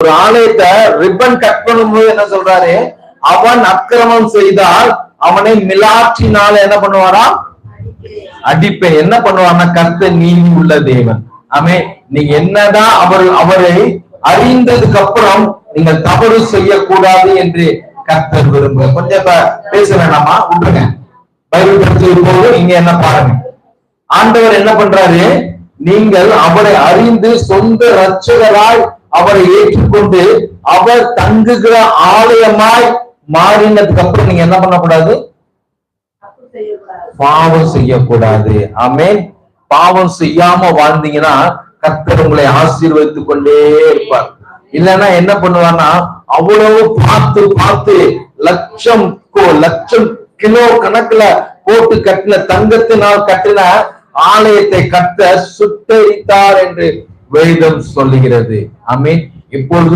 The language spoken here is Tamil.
ஒரு ஆலயத்தை ரிப்பன் கட் பண்ணும்போது என்ன சொல்றாரு, அவன் அக்கிரமம் செய்தால் அவனை மிலாற்றினால என்ன பண்ணுவாராம், அடிப்பேன். என்ன பண்ணுவார்னா, கர்த்தர் நீதி உள்ள தேவன். ஆமே, நீங்க என்னதான் அவரை அறிந்ததுக்கு அப்புறம் நீங்கள் தவறு செய்யக்கூடாது என்று கர்த்தர் விரும்புங்க. கொஞ்சம் பேச வேணாமா, விட்டுருங்க. பைபிள் படிச்சு போது இங்க என்ன பாருங்க, ஆண்டவர் என்ன பண்றாரு, நீங்கள் அவரை அறிந்து சொந்த இரட்சகராய் அவரை ஏற்றுக்கொண்டு அவர் தங்குகிற ஆலயமாய் மாறினதுக்கு அப்புறம் நீங்க என்ன பண்ணக்கூடாது, பாவம் செய்யக்கூடாது. ஆமென். பாவம் செய்யாம வாழ்ந்தீங்கன்னா கர்த்தர் உங்களை ஆசீர்வதித்துக் கொண்டே இருப்பார். இல்லைன்னா என்ன பண்ணுவார்னா, அவ்வளவு பார்த்து பார்த்து லட்சம் கிலோ கணக்குல போட்டு கட்டின தங்கத்தினால் கட்டின ஆலயத்தை கட்ட சுட்டரித்தார் என்று வேதம் சொல்லுகிறது. ஆமென். இப்பொழுது